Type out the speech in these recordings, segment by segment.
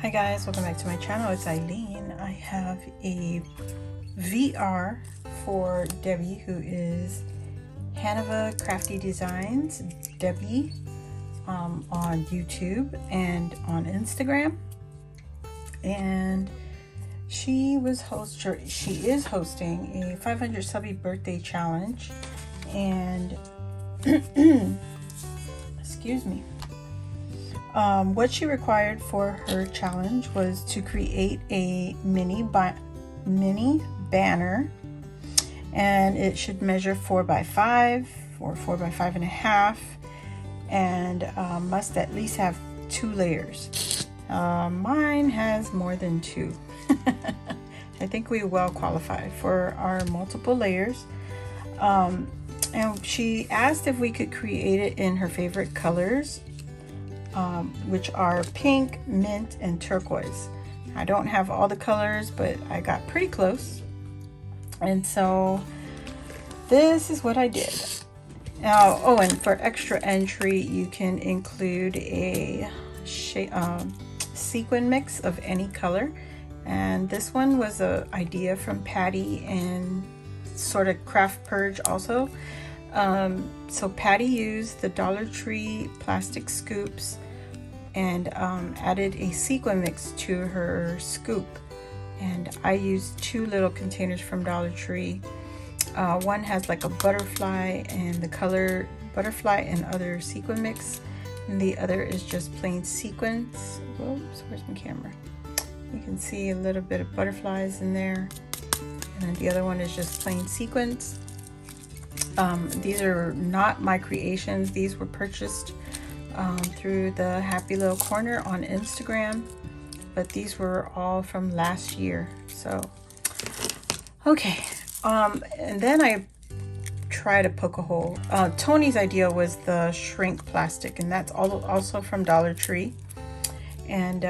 Hi guys, welcome back to my channel. It's Eileen. I have a VR for Debbie, who is Hannova Crafty Designs Debbie on YouTube and on Instagram. And she is hosting a 500 subbie birthday challenge, and excuse me. What she required for her challenge was to create a mini banner, and it should measure 4x5 or 4x5.5, and must at least have 2 layers. Mine has more than 2. I think we well qualify for our multiple layers. And she asked if we could create it in her favorite colors, which are pink, mint, and turquoise. I don't have all the colors, but I got pretty close. And so this is what I did. Now, oh, and for extra entry, you can include a sequin mix of any color. And this one was an idea from Patty and sort of Craft Purge also. So Patty used the Dollar Tree plastic scoops and added a sequin mix to her scoop, and I used 2 little containers from Dollar Tree. One has like a butterfly and the color butterfly and other sequin mix, and the other is just plain sequins. Whoops, where's my camera? You can see a little bit of butterflies in there, and then the other one is just plain sequins. These are not my creations. These were purchased through the Happy Little Corner on Instagram, but these were all from last year. So okay, and then I tried to poke a hole. Tony's idea was the shrink plastic, and that's also from Dollar Tree. And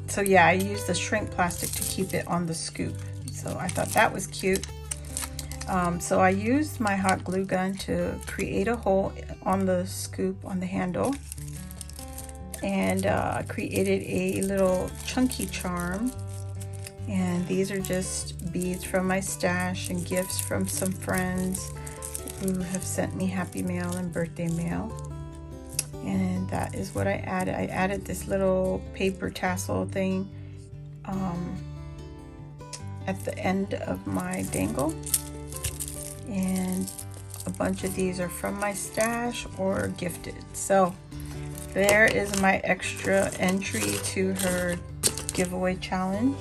so yeah, I used the shrink plastic to keep it on the scoop, so I thought that was cute. So I used my hot glue gun to create a hole on the scoop on the handle, and created a little chunky charm. And these are just beads from my stash and gifts from some friends who have sent me happy mail and birthday mail. And that is what I added. I added this little paper tassel thing at the end of my dangle. And a bunch of these are from my stash or gifted. So there is my extra entry to her giveaway challenge.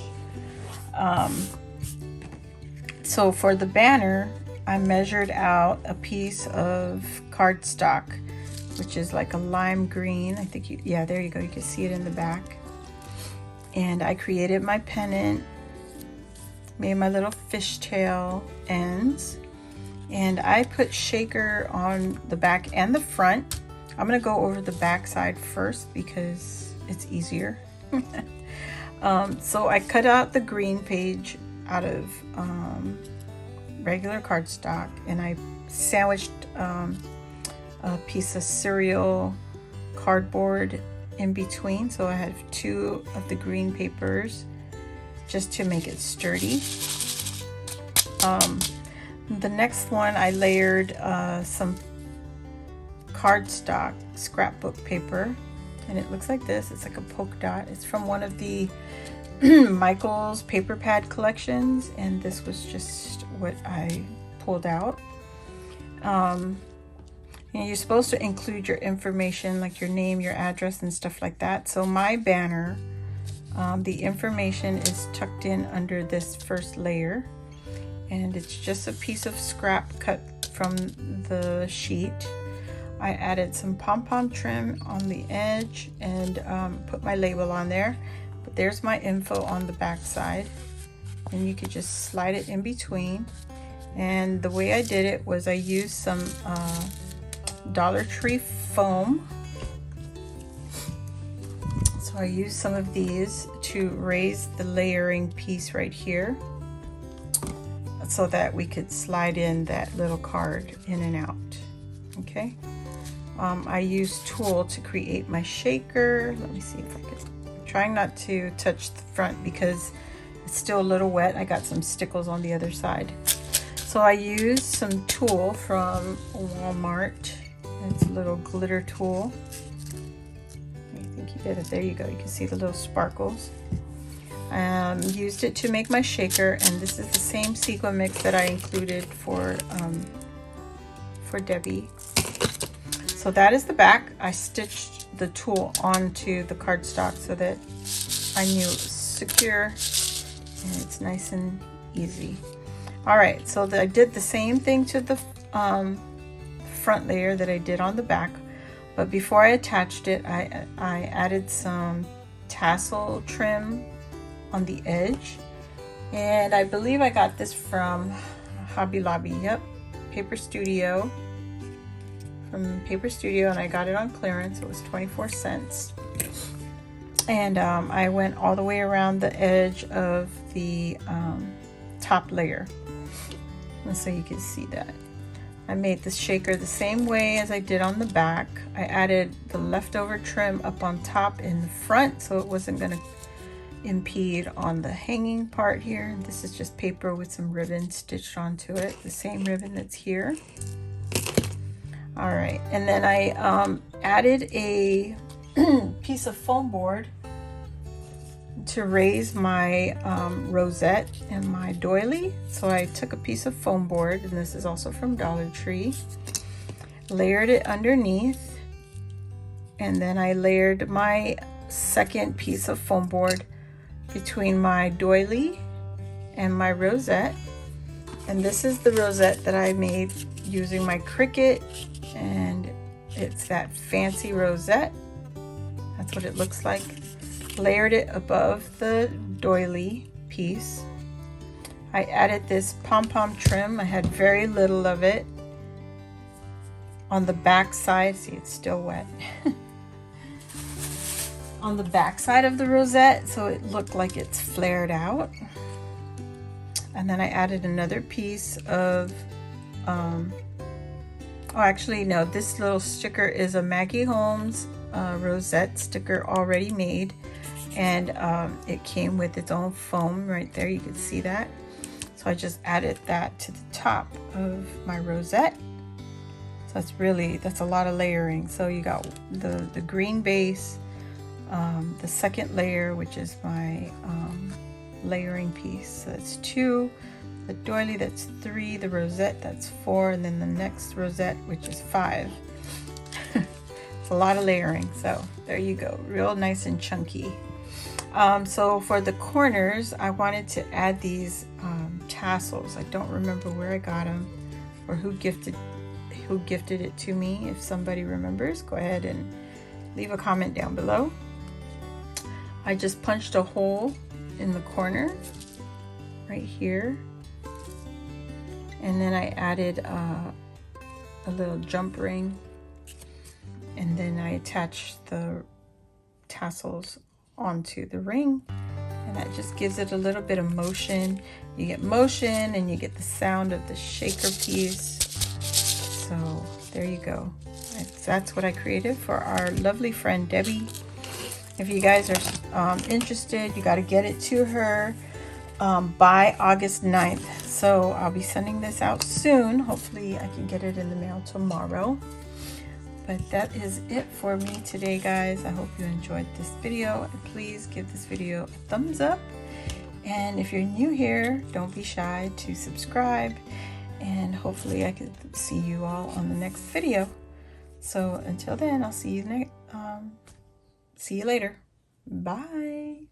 So for the banner, I measured out a piece of cardstock, which is like a lime green. I think yeah, there you go. You can see it in the back. And I created my pennant, made my little fishtail ends. And I put shaker on the back and the front. I'm going to go over the back side first because it's easier. So I cut out the green page out of regular cardstock, and I sandwiched a piece of cereal cardboard in between. So I have 2 of the green papers just to make it sturdy. The next one, I layered some cardstock scrapbook paper, and it looks like this. It's like a polka dot. It's from one of the Michael's paper pad collections, and this was just what I pulled out. And you're supposed to include your information, like your name, your address, and stuff like that. So my banner, the information is tucked in under this first layer. And it's just a piece of scrap cut from the sheet. I added some pom-pom trim on the edge and put my label on there. But there's my info on the back side. And you could just slide it in between. And the way I did it was I used some Dollar Tree foam. So I used some of these to raise the layering piece right here, so that we could slide in that little card in and out. Okay. I used tulle to create my shaker. Let me see if I can trying not to touch the front because it's still a little wet. I got some stickles on the other side. So I used some tulle from Walmart. It's a little glitter tulle. I think you get it. There you go. You can see the little sparkles. Used it to make my shaker, and this is the same sequin mix that I included for Debbie. So that is the back. I stitched the tulle onto the cardstock so that I knew it was secure and it's nice and easy. All right, so I did the same thing to the front layer that I did on the back, but before I attached it, I added some tassel trim on the edge, and I believe I got this from Hobby Lobby. Yep, Paper Studio, from Paper Studio, and I got it on clearance. It was 24 cents. And I went all the way around the edge of the top layer, and so you can see that. I made the shaker the same way as I did on the back. I added the leftover trim up on top in the front so it wasn't going to impede on the hanging part here. This is just paper with some ribbon stitched onto it, the same ribbon that's here. All right, and then I added a piece of foam board to raise my rosette and my doily. So I took a piece of foam board, and this is also from Dollar Tree, layered it underneath, and then I layered my second piece of foam board between my doily and my rosette. And this is the rosette that I made using my Cricut, and it's that fancy rosette. That's what it looks like. Layered it above the doily piece. I added this pom-pom trim. I had very little of it on the back side. See, it's still wet. On the back side of the rosette, so it looked like it's flared out. And then I added another piece of oh, actually no, this little sticker is a Maggie Holmes rosette sticker already made, and it came with its own foam right there. You can see that. So I just added that to the top of my rosette. So that's a lot of layering. So you got the green base, the second layer, which is my layering piece. So that's 2, the doily, that's 3, the rosette, that's 4, and then the next rosette, which is 5. It's a lot of layering. So there you go, real nice and chunky. So for the corners, I wanted to add these tassels. I don't remember where I got them or who gifted it to me. If somebody remembers, go ahead and leave a comment down below. I just punched a hole in the corner right here, and then I added a little jump ring, and then I attached the tassels onto the ring, and that just gives it a little bit of motion. You get motion and you get the sound of the shaker piece. So there you go. That's what I created for our lovely friend Debbie. If you guys are interested, you got to get it to her by August 9th. So I'll be sending this out soon. Hopefully I can get it in the mail tomorrow. But that is it for me today, guys. I hope you enjoyed this video, and please give this video a thumbs up. And if you're new here, don't be shy to subscribe, and hopefully I can see you all on the next video. So until then, I'll see you later. Bye.